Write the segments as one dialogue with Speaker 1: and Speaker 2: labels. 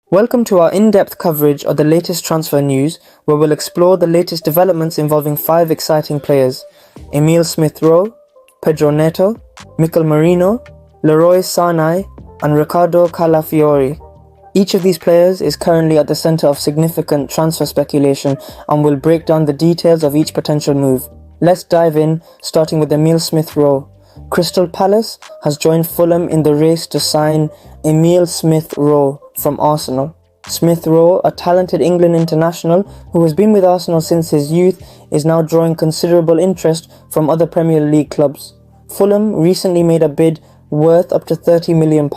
Speaker 1: Welcome to our in-depth coverage of the latest transfer news, where we'll explore the latest developments involving 5 exciting players: Emile Smith-Rowe, Pedro Neto, Mikel Merino, Leroy Sane, and Riccardo Calafiori. Each of these players is currently at the centre of significant transfer speculation, and we'll break down the details of each potential move. Let's dive in, starting with Emile Smith-Rowe. Crystal Palace has joined Fulham in the race to sign Emile Smith-Rowe from Arsenal. Smith-Rowe, a talented England international who has been with Arsenal since his youth, is now drawing considerable interest from other Premier League clubs. Fulham recently made a bid worth up to £30 million,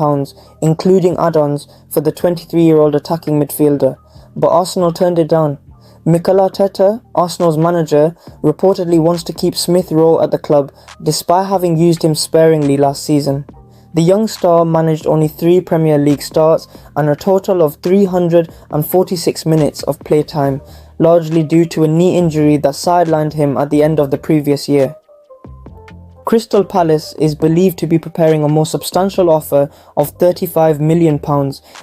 Speaker 1: including add-ons, for the 23-year-old attacking midfielder, but Arsenal turned it down. Mikel Arteta, Arsenal's manager, reportedly wants to keep Smith-Rowe at the club despite having used him sparingly last season. The young star managed only 3 Premier League starts and a total of 346 minutes of playtime, largely due to a knee injury that sidelined him at the end of the previous year. Crystal Palace is believed to be preparing a more substantial offer of £35 million,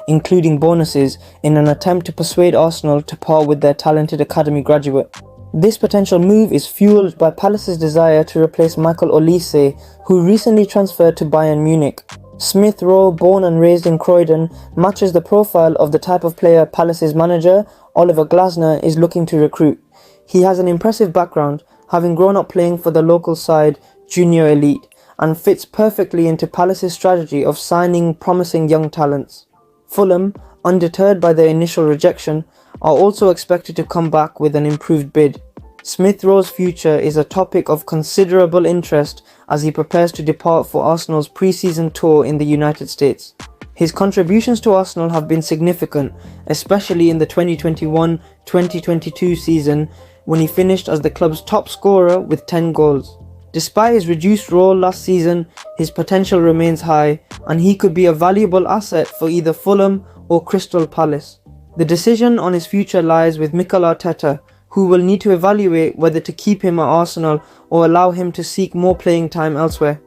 Speaker 1: including bonuses, in an attempt to persuade Arsenal to part with their talented academy graduate. This potential move is fueled by Palace's desire to replace Michael Olise, who recently transferred to Bayern Munich. Smith-Rowe, born and raised in Croydon, matches the profile of the type of player Palace's manager, Oliver Glasner, is looking to recruit. He has an impressive background, having grown up playing for the local side, Junior Elite, and fits perfectly into Palace's strategy of signing promising young talents. Fulham, undeterred by their initial rejection, are also expected to come back with an improved bid. Smith-Rowe's future is a topic of considerable interest as he prepares to depart for Arsenal's pre-season tour in the United States. His contributions to Arsenal have been significant, especially in the 2021-2022 season, when he finished as the club's top scorer with 10 goals. Despite his reduced role last season, his potential remains high, and he could be a valuable asset for either Fulham or Crystal Palace. The decision on his future lies with Mikel Arteta, who will need to evaluate whether to keep him at Arsenal or allow him to seek more playing time elsewhere.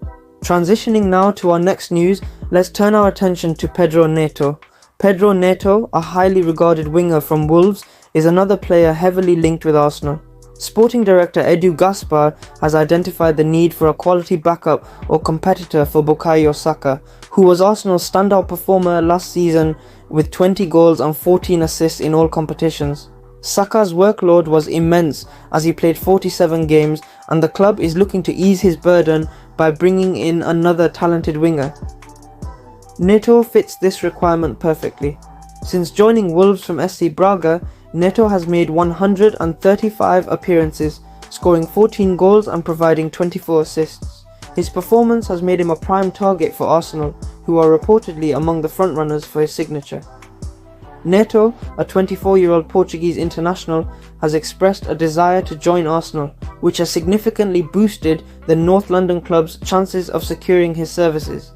Speaker 1: Transitioning now to our next news, let's turn our attention to Pedro Neto. Pedro Neto, a highly regarded winger from Wolves, is another player heavily linked with Arsenal. Sporting director Edu Gaspar has identified the need for a quality backup or competitor for Bukayo Saka, who was Arsenal's standout performer last season with 20 goals and 14 assists in all competitions. Saka's workload was immense as he played 47 games, and the club is looking to ease his burden by bringing in another talented winger. Neto fits this requirement perfectly. Since joining Wolves from SC Braga, Neto has made 135 appearances, scoring 14 goals and providing 24 assists. His performance has made him a prime target for Arsenal, who are reportedly among the frontrunners for his signature. Neto, a 24-year-old Portuguese international, has expressed a desire to join Arsenal, which has significantly boosted the North London club's chances of securing his services.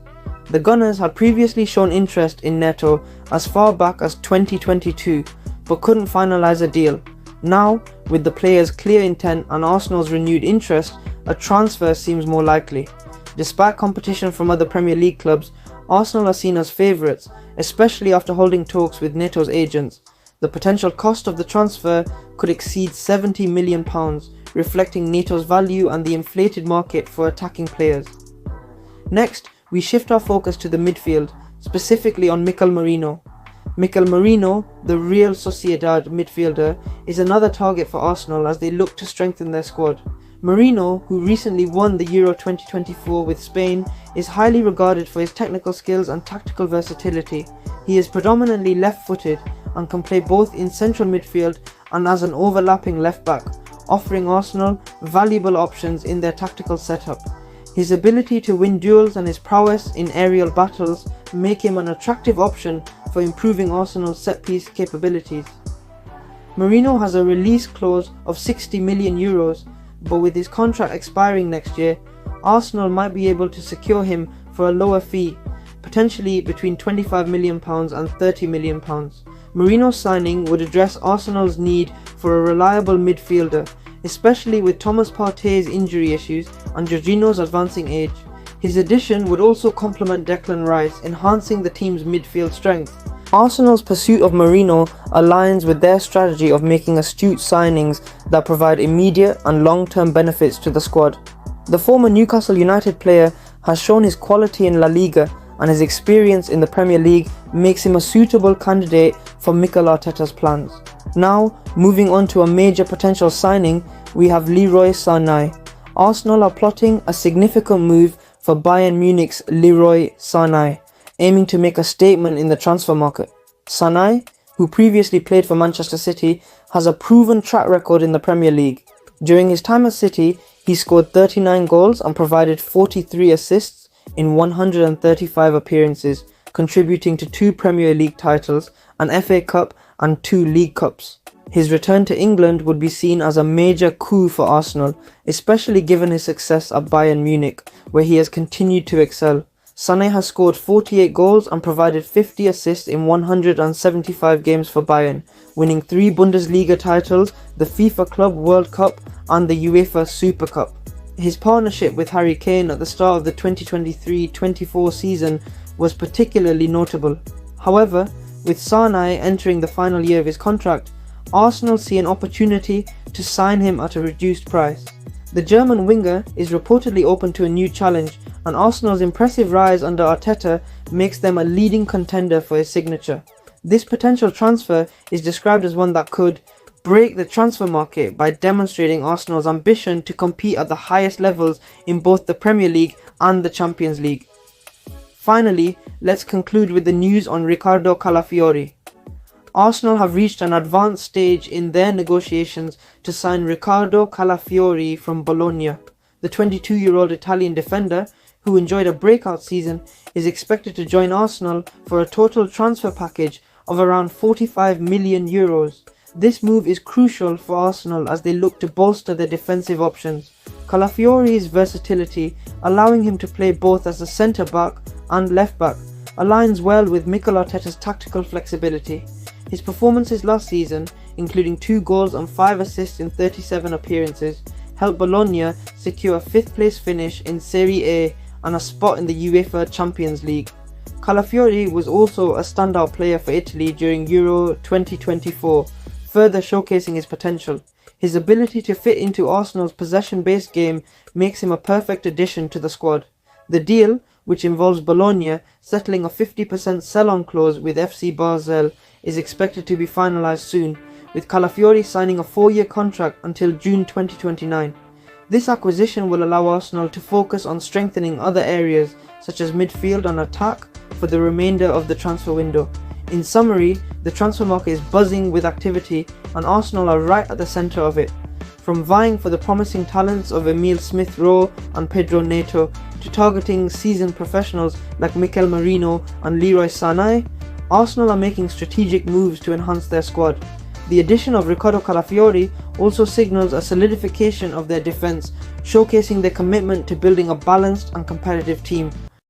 Speaker 1: The Gunners had previously shown interest in Neto as far back as 2022, but couldn't finalise a deal. Now, with the player's clear intent and Arsenal's renewed interest, a transfer seems more likely. Despite competition from other Premier League clubs, Arsenal are seen as favourites, especially after holding talks with Neto's agents. The potential cost of the transfer could exceed £70 million, reflecting Neto's value and the inflated market for attacking players. Next, we shift our focus to the midfield, specifically on Mikel Merino. Mikel Merino, the Real Sociedad midfielder, is another target for Arsenal as they look to strengthen their squad. Merino, who recently won the Euro 2024 with Spain, is highly regarded for his technical skills and tactical versatility. He is predominantly left-footed and can play both in central midfield and as an overlapping left-back, offering Arsenal valuable options in their tactical setup. His ability to win duels and his prowess in aerial battles make him an attractive option for improving Arsenal's set-piece capabilities. Merino has a release clause of €60 million, but with his contract expiring next year, Arsenal might be able to secure him for a lower fee, potentially between £25 million and £30 million. Merino's signing would address Arsenal's need for a reliable midfielder, especially with Thomas Partey's injury issues and Jorginho's advancing age. His addition would also complement Declan Rice, enhancing the team's midfield strength. Arsenal's pursuit of Merino aligns with their strategy of making astute signings that provide immediate and long-term benefits to the squad. The former Newcastle United player has shown his quality in La Liga, and his experience in the Premier League makes him a suitable candidate for Mikel Arteta's plans. Now, moving on to a major potential signing, we have Leroy Sane. Arsenal are plotting a significant move for Bayern Munich's Leroy Sane, aiming to make a statement in the transfer market. Sane, who previously played for Manchester City, has a proven track record in the Premier League. During his time at City, he scored 39 goals and provided 43 assists in 135 appearances, contributing to 2 Premier League titles, an FA Cup and 2 League Cups. His return to England would be seen as a major coup for Arsenal, especially given his success at Bayern Munich, where he has continued to excel. Sane has scored 48 goals and provided 50 assists in 175 games for Bayern, winning 3 Bundesliga titles, the FIFA Club World Cup and the UEFA Super Cup. His partnership with Harry Kane at the start of the 2023-24 season was particularly notable. However, with Sane entering the final year of his contract, Arsenal see an opportunity to sign him at a reduced price. The German winger is reportedly open to a new challenge, and Arsenal's impressive rise under Arteta makes them a leading contender for his signature. This potential transfer is described as one that could break the transfer market by demonstrating Arsenal's ambition to compete at the highest levels in both the Premier League and the Champions League. Finally, let's conclude with the news on Riccardo Calafiori. Arsenal have reached an advanced stage in their negotiations to sign Riccardo Calafiori from Bologna. The 22-year-old Italian defender, who enjoyed a breakout season, is expected to join Arsenal for a total transfer package of around 45 million euros. This move is crucial for Arsenal as they look to bolster their defensive options. Calafiori's versatility, allowing him to play both as a centre-back and left-back, aligns well with Mikel Arteta's tactical flexibility. His performances last season, including 2 goals and 5 assists in 37 appearances, helped Bologna secure a 5th place finish in Serie A and a spot in the UEFA Champions League. Calafiori was also a standout player for Italy during Euro 2024, further showcasing his potential. His ability to fit into Arsenal's possession-based game makes him a perfect addition to the squad. The deal, which involves Bologna settling a 50% sell-on clause with FC Basel, is expected to be finalised soon, with Calafiori signing a 4-year contract until June 2029. This acquisition will allow Arsenal to focus on strengthening other areas such as midfield and attack for the remainder of the transfer window. In summary, the transfer market is buzzing with activity and Arsenal are right at the centre of it. From vying for the promising talents of Emile Smith-Rowe and Pedro Neto to targeting seasoned professionals like Mikel Merino and Leroy Sane, Arsenal are making strategic moves to enhance their squad. The addition of Riccardo Calafiori also signals a solidification of their defence, showcasing their commitment to building a balanced and competitive team.